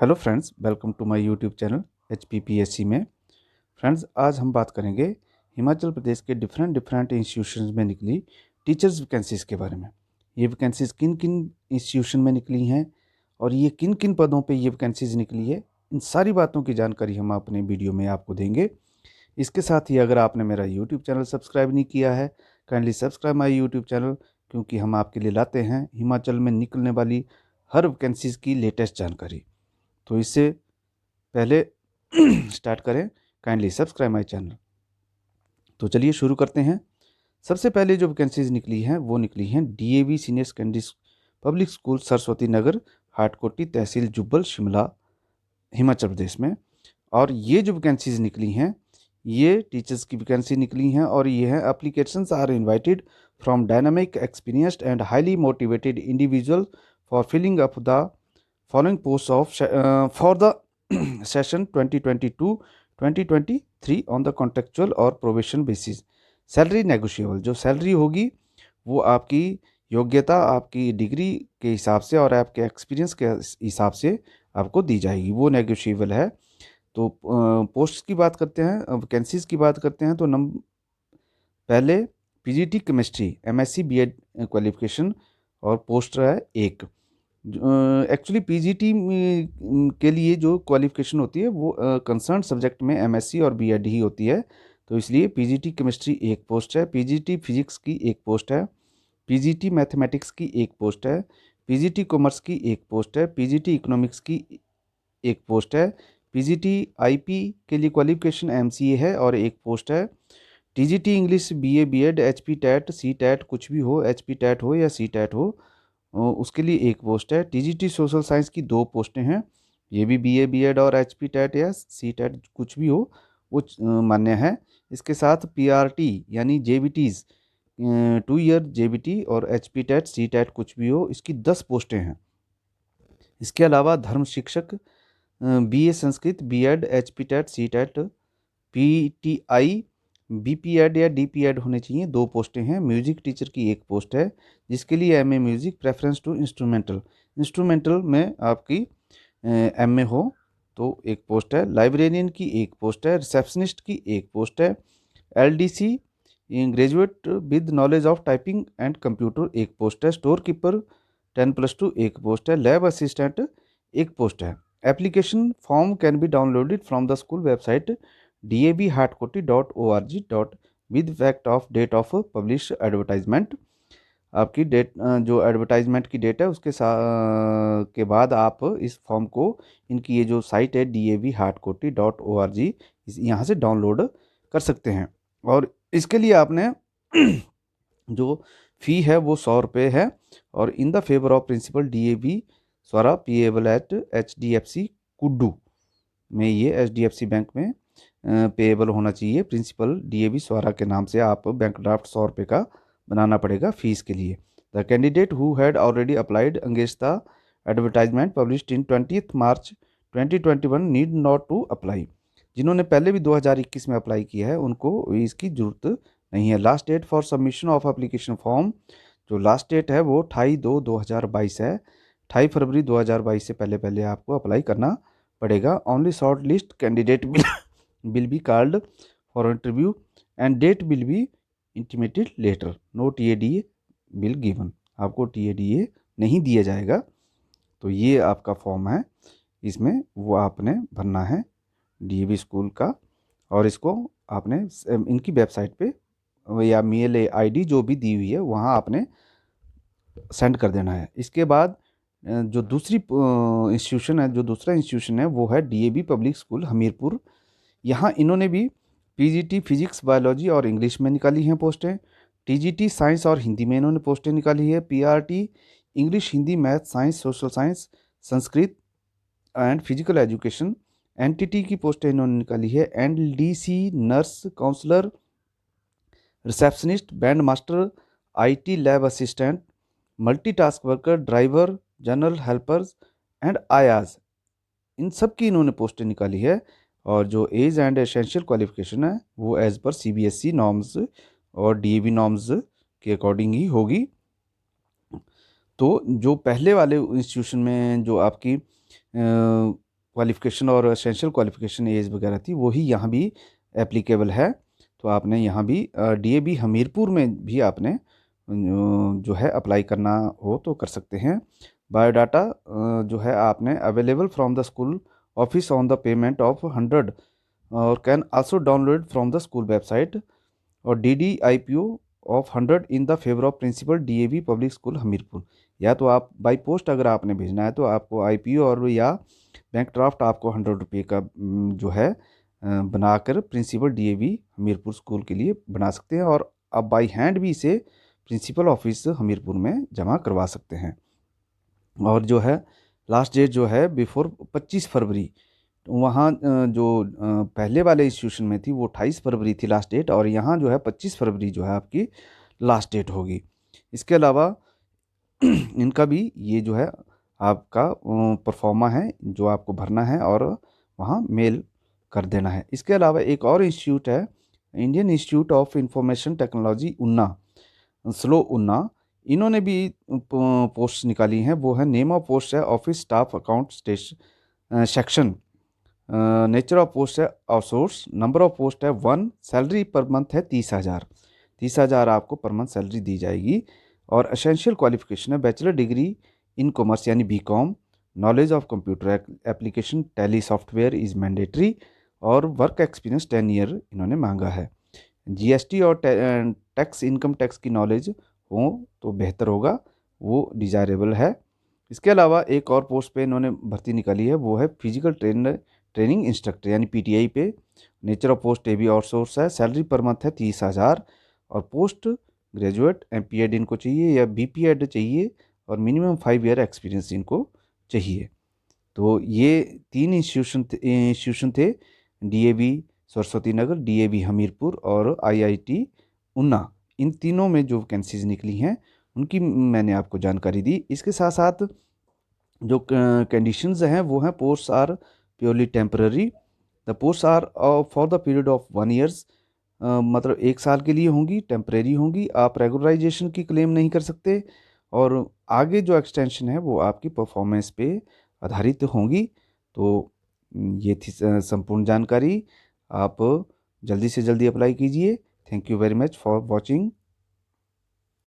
Hello friends, welcome to my YouTube channel HPPSC में। Friends, आज हम बात करेंगे हिमाचल प्रदेश के डिफरेंट डिफरेंट इंस्टीट्यूशंस में निकली टीचर्स वैकेंसीज़ के बारे में। ये वैकेंसीज़ किन किन इंस्टीट्यूशन में निकली हैं और ये किन किन पदों पे ये वैकेंसीज़ निकली है, इन सारी बातों की जानकारी हम अपने वीडियो में आपको देंगे। इसके साथ ही अगर आपने मेरा यूट्यूब चैनल सब्सक्राइब नहीं किया है, kindly subscribe my YouTube channel, क्योंकि हम आपके लिए लाते हैं हिमाचल में निकलने वाली हर वैकेंसीज़ की लेटेस्ट जानकारी। तो इससे पहले स्टार्ट करें, काइंडली सब्सक्राइब माय चैनल। तो चलिए शुरू करते हैं। सबसे पहले जो वैकेंसीज निकली हैं वो निकली हैं DAV senior secondary public school Saraswati Nagar, Hatkoti, तहसील जुब्बल, शिमला, हिमाचल प्रदेश में। और ये जो वैकेंसीज निकली हैं ये टीचर्स की वैकेंसी निकली हैं और ये हैं applications are invited from dynamic experienced and highly motivated individual for filling up the following posts of for the session 2022-2023 on the contractual और प्रोबेशन बेसिस। सैलरी नेगोशिएबल, जो सैलरी होगी वो आपकी योग्यता, आपकी डिग्री के हिसाब से और आपके एक्सपीरियंस के हिसाब से आपको दी जाएगी, वो नेगोशिएबल है। तो पोस्ट की बात करते हैं, वैकेंसीज की बात करते हैं तो पहले PGT chemistry MSc BEd qualification और पोस्ट है एक। एक्चुअली PGT के लिए जो क्वालिफिकेशन होती है वो कंसर्न सब्जेक्ट में MSc और BEd ही होती है, तो इसलिए PGT केमिस्ट्री एक पोस्ट है, PGT फिजिक्स की एक पोस्ट है, PGT मैथमेटिक्स की एक पोस्ट है, PGT कॉमर्स की एक पोस्ट है, PGT इकोनॉमिक्स की एक पोस्ट है, PGT IP के लिए क्वालिफिकेशन MCA है और एक पोस्ट है, TGT English BA BEd HP TET C TET कुछ भी हो, HP TET हो या C TET हो, उसके लिए एक पोस्ट है। TGT सोशल साइंस की दो पोस्टें हैं, ये भी BA BEd और HP TET या C TET कुछ भी हो वो मान्य है। इसके साथ PRT यानी JBTs 2 ईयर JBT और HP TET C TET कुछ भी हो, इसकी 10 पोस्टें हैं। इसके अलावा धर्म शिक्षक BA Sanskrit BEd HP TET C TET PTI BPEd या DPEd होने चाहिए, दो पोस्टें हैं। म्यूजिक टीचर की एक पोस्ट है जिसके लिए MA music preference to instrumental में आपकी MA हो तो एक पोस्ट है। लाइब्रेरियन की एक पोस्ट है, रिसेप्शनिस्ट की एक पोस्ट है, LDC graduate with knowledge of typing and computer एक पोस्ट है, स्टोर कीपर 10+2 एक पोस्ट है, लैब असिस्टेंट एक पोस्ट है। Application form can be downloaded from the school website dabhartkoti.org with fact of date of publish advertisement. आपकी date जो advertisement की date है उसके के बाद आप इस फॉर्म को, इनकी ये जो साइट है dabhartkoti.org, यहाँ से डाउनलोड कर सकते हैं। और इसके लिए आपने जो फ़ी है वो 100 रुपये है और in the favour of principal DAV स्वरा पेएबल एट HDFC कुड्डू में, ये HDFC बैंक में पेएबल होना चाहिए। प्रिंसिपल DAV स्वरा के नाम से आप बैंक ड्राफ्ट 100 रुपये का बनाना पड़ेगा फीस के लिए। The candidate who had already applied against the advertisement published in 20 March 2021 need not to apply. जिन्होंने पहले भी 2021 में अप्लाई किया है उनको इसकी ज़रूरत नहीं है। Last date for submission of application form, जो लास्ट डेट है वो 28/2/2022 है। 28 फरवरी 2022 से पहले पहले आपको अप्लाई करना पड़ेगा। Only short list candidate will be called for interview and date will be intimated later. No TADA will given. आपको TADA नहीं दिया जाएगा। तो ये आपका फॉर्म है, इसमें वो आपने भरना है DAV स्कूल का, और इसको आपने इनकी वेबसाइट पे या मेल ID जो भी दी हुई है वहाँ आपने सेंड कर देना है। इसके बाद जो दूसरी इंस्टीट्यूशन है, जो दूसरा इंस्टीट्यूशन है वो है DAV पब्लिक स्कूल हमीरपुर। यहाँ इन्होंने भी PGT फिजिक्स बायोलॉजी और इंग्लिश में निकाली हैं पोस्टें, TGT साइंस और हिंदी में इन्होंने पोस्टें निकाली है, PRT English Hindi math science social science Sanskrit and physical education NTT की पोस्टें इन्होंने निकाली है, NDC nurse counsellor receptionist band master IT lab assistant multitask worker driver general helpers and आयाज, इन सब की इन्होंने पोस्टें निकाली है। और जो एज एंड एसेंशियल क्वालिफिकेशन है वो एज़ पर CBSE नॉर्म्स और DAV नॉर्म्स के अकॉर्डिंग ही होगी। तो जो पहले वाले इंस्टीट्यूशन में जो आपकी क्वालिफ़िकेशन और एसेंशियल क्वालिफ़िकेशन एज वगैरह थी वही यहाँ भी एप्लीकेबल है। तो आपने यहाँ भी डीएवी हमीरपुर में भी आपने जो है अप्लाई करना हो तो कर सकते हैं। बायोडाटा जो है आपने available from the school office on the payment of 100 और can also download from the school website और DDIPO of 100 in the favour of principal DAV public school Hamirpur. या तो आप बाई पोस्ट अगर आपने भेजना है तो आपको IPO और या बैंक ड्राफ्ट आपको 100 रुपये का जो है बनाकर प्रिंसिपल DAV हमीरपुर स्कूल के लिए बना सकते हैं और आप बाई हैंड भी इसे प्रिंसिपल ऑफिस हमीरपुर में जमा करवा सकते हैं। और जो है लास्ट डेट जो है बिफोर 25 फरवरी वहाँ जो पहले वाले इंस्टीट्यूशन में थी वो 28 फरवरी थी लास्ट डेट और यहाँ जो है 25 फरवरी जो है आपकी लास्ट डेट होगी। इसके अलावा इनका भी ये जो है आपका परफॉर्मा है जो आपको भरना है और वहाँ मेल कर देना है। इसके अलावा एक और इंस्टीट्यूट है Indian institute of information technology उन्ना, स्लो उन्ना। इन्होंने भी पोस्ट निकाली हैं। वो है नेम ऑफ पोस्ट है office staff account section, nature of post है आउटसोर्स, नंबर ऑफ पोस्ट है 1, सैलरी पर मंथ है 30,000 आपको पर मंथ सैलरी दी जाएगी। और एसेंशियल क्वालिफिकेशन है बैचलर डिग्री इन कॉमर्स यानी BCom, knowledge of computer application tally software is mandatory और work experience 10 year इन्होंने मांगा है। GST और टैक्स इनकम टैक्स की नॉलेज हो तो बेहतर होगा, वो डिज़ायरेबल है। इसके अलावा एक और पोस्ट पे इन्होंने भर्ती निकाली है वो है फिजिकल ट्रेनिंग इंस्ट्रक्टर यानी PTI पे। नेचर ऑफ पोस्ट भी आउटसोर्स है, सैलरी पर मंथ है 30,000 और पोस्ट ग्रेजुएट MPEd इनको चाहिए या BPEd चाहिए और मिनिमम 5 ईयर एक्सपीरियंस इनको चाहिए। तो ये 3 इंस्टीट्यूशन थे DAV सरस्वती नगर, DAV हमीरपुर और IIT उन्ना। इन तीनों में जो वैकेंसीज निकली हैं उनकी मैंने आपको जानकारी दी। इसके साथ साथ जो कंडीशंस हैं वो हैं post are purely temporary, the post are for the period of 1 years, मतलब 1 साल के लिए होंगी, टेम्परेरी होंगी, आप रेगुलराइजेशन की क्लेम नहीं कर सकते और आगे जो एक्सटेंशन है वो आपकी परफॉर्मेंस पे आधारित होंगी। तो ये थी संपूर्ण जानकारी। आप जल्दी से जल्दी अप्लाई कीजिए। Thank you very much for watching.